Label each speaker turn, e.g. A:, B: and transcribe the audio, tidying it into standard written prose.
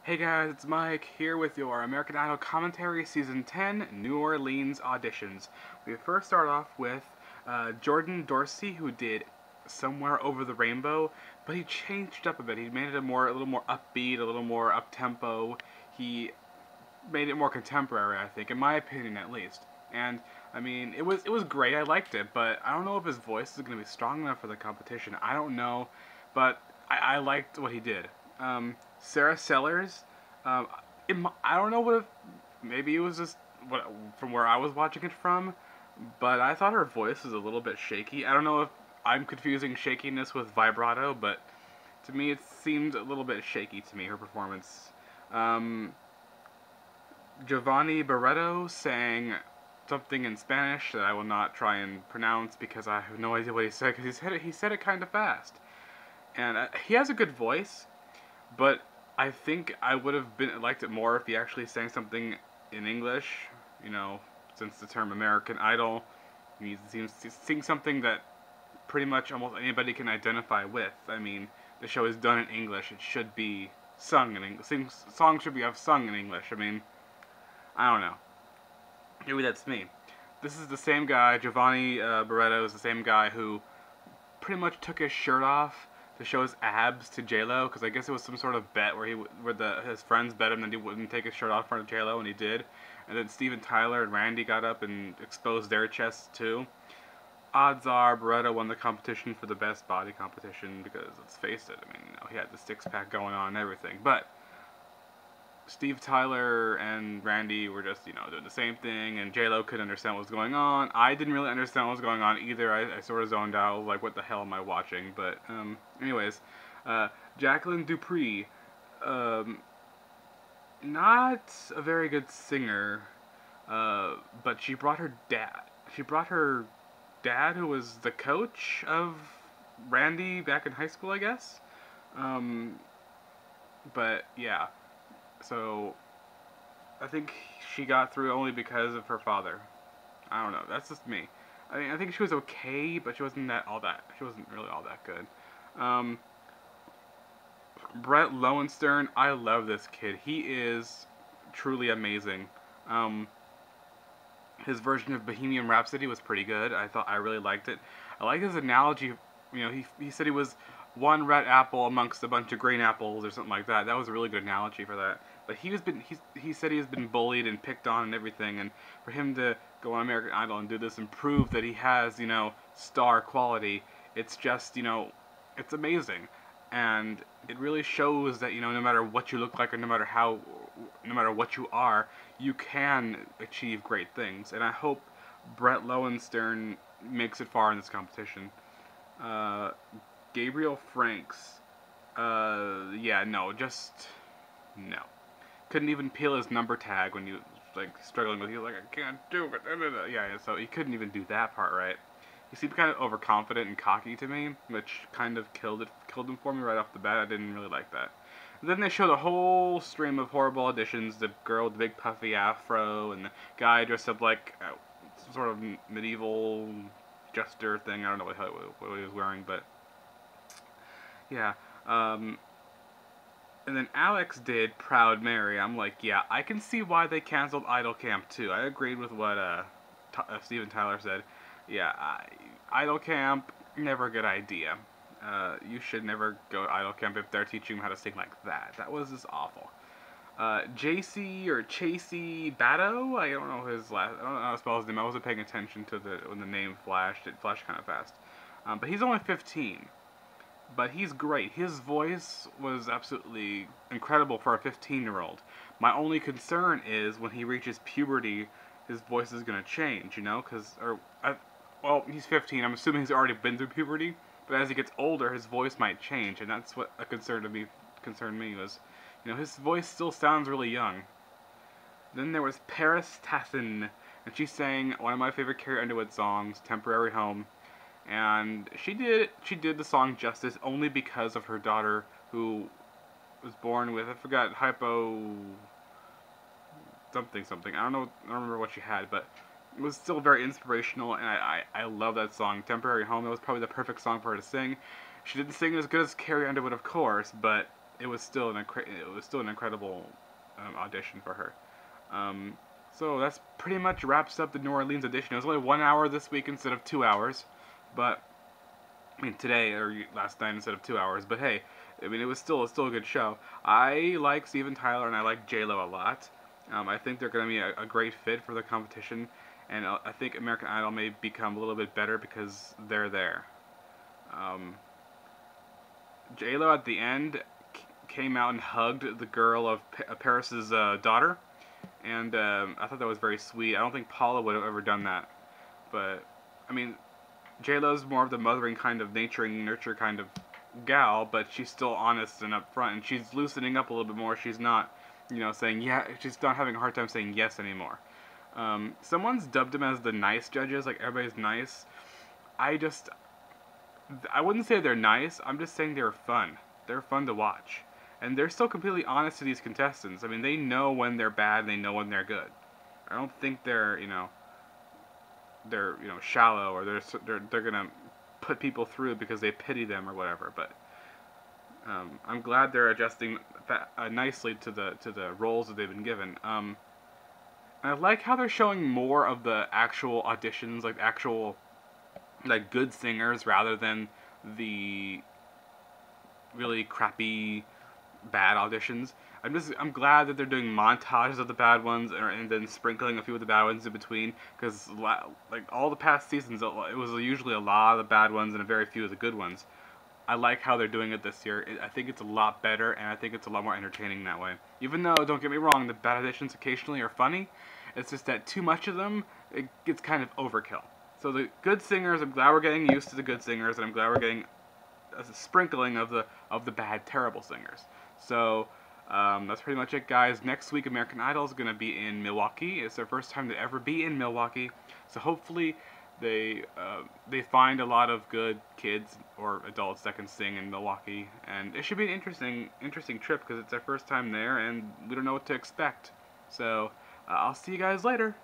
A: Hey guys, it's Mike here with your American Idol Commentary Season 10 New Orleans Auditions. We first start off with Jordan Dorsey, who did Somewhere Over the Rainbow, but he changed up a bit. He made it a little more upbeat, a little more up-tempo. He made it more contemporary, I think, in my opinion at least. And I mean, it was great. I liked it, but I don't know if his voice is going to be strong enough for the competition. I don't know, but I liked what he did. Sarah Sellers, um, I don't know what if, maybe it was just from where I was watching it from, but I thought her voice was a little bit shaky. I don't know if I'm confusing shakiness with vibrato, but to me it seemed a little bit shaky to me, her performance. Um, Giovanni Barreto sang something in Spanish that I will not try and pronounce because I have no idea what he said, because he said it kind of fast. And he has a good voice, but I think I would have liked it more if he actually sang something in English. You know, since the term American Idol, he seems to sing something that pretty much almost anybody can identify with. I mean, the show is done in English. It should be sung in English. Songs should be sung in English. I mean, I don't know. Maybe that's me. This is the same guy, Giovanni Barreto is the same guy who pretty much took his shirt off to show his abs to J-Lo, because I guess it was some sort of bet where his friends bet him that he wouldn't take his shirt off in front of J-Lo, and he did. And then Steven Tyler and Randy got up and exposed their chests too. Odds are Barreto won the competition for the best body competition because, let's face it, I mean, he had the six-pack going on and everything. But Steve Tyler and Randy were just, doing the same thing, and J-Lo couldn't understand what was going on. I didn't really understand what was going on either. I sort of zoned out, like, what the hell am I watching? But, anyways, Jacqueline Dupree, not a very good singer, but she brought her dad. She brought her dad, who was the coach of Randy back in high school, I guess. But, yeah. So, I think she got through only because of her father. I don't know. That's just me. I mean, I think she was okay, but she wasn't She wasn't really all that good. Brett Lowenstern, I love this kid. He is truly amazing. His version of Bohemian Rhapsody was pretty good. I really liked it. I like his analogy. He said he was one red apple amongst a bunch of green apples or something like that. That was a really good analogy for that. But he said he's been bullied and picked on and everything, and for him to go on American Idol and do this and prove that he has, star quality, it's just, it's amazing. And it really shows that, no matter what you look like or no matter what you are, you can achieve great things. And I hope Brett Lowenstern makes it far in this competition. Gabriel Franks, yeah, no. Couldn't even peel his number tag when he was struggling with. He was like, I can't do it. Yeah, so he couldn't even do that part right. He seemed kind of overconfident and cocky to me, which kind of killed him for me right off the bat. I didn't really like that. And then they showed a whole stream of horrible auditions. The girl with the big puffy afro, and the guy dressed up like some sort of medieval jester thing. I don't know what he was wearing, but yeah. And then Alex did Proud Mary. I'm like, yeah, I can see why they canceled Idol Camp too. I agreed with what Steven Tyler said. Yeah, Idol Camp, never a good idea. You should never go to Idol Camp if they're teaching you how to sing like that. That was just awful. JC or Chasey Batto, I don't know I don't know how to spell his name. I wasn't paying attention to when the name flashed. It flashed kind of fast. But he's only 15. But he's great. His voice was absolutely incredible for a 15-year-old. My only concern is when he reaches puberty, his voice is going to change, well, he's 15. I'm assuming he's already been through puberty. But as he gets older, his voice might change, and that's what concerned me was, his voice still sounds really young. Then there was Paris Tassin, and she sang one of my favorite Carrie Underwood songs, Temporary Home. And she did the song justice only because of her daughter, who was born with, I forgot, hypo something. I don't remember what she had, but it was still very inspirational, and I love that song. Temporary Home, that was probably the perfect song for her to sing. She didn't sing as good as Carrie Underwood, of course, but it was still an incredible audition for her. So that's pretty much wraps up the New Orleans edition. It was only 1 hour this week instead of 2 hours, but I mean today or last night instead of 2 hours. But hey, I mean it was still a good show. I like Steven Tyler and I like J-Lo a lot. I think they're going to be a great fit for the competition, and I think American Idol may become a little bit better because they're there. J-Lo at the end came out and hugged the girl of Paris's daughter, and I thought that was very sweet. I don't think Paula would have ever done that, but I mean, J-Lo's more of the mothering kind of nurture kind of gal, but she's still honest and upfront, and she's loosening up a little bit more. She's not, saying yeah. She's not having a hard time saying yes anymore. Someone's dubbed them as the nice judges, like everybody's nice. I wouldn't say they're nice. I'm just saying they're fun. They're fun to watch. And they're still completely honest to these contestants. I mean, they know when they're bad and they know when they're good. I don't think they're shallow or they're gonna put people through because they pity them or whatever. But I'm glad they're adjusting nicely to the roles that they've been given. And I like how they're showing more of the actual auditions, like good singers rather than the really crappy bad auditions. I'm glad that they're doing montages of the bad ones and then sprinkling a few of the bad ones in between, because like all the past seasons it was usually a lot of the bad ones and a very few of the good ones. I like how they're doing it this year. I think it's a lot better, and I think it's a lot more entertaining that way. Even though, don't get me wrong, the bad auditions occasionally are funny, it's just that too much of them, it gets kind of overkill. So the good singers, I'm glad we're getting used to the good singers, and I'm glad we're getting a sprinkling of the bad, terrible singers. So that's pretty much it, guys. Next week, American Idol is going to be in Milwaukee. It's their first time to ever be in Milwaukee. So hopefully they find a lot of good kids or adults that can sing in Milwaukee, and it should be an interesting trip because it's their first time there, and we don't know what to expect. So I'll see you guys later.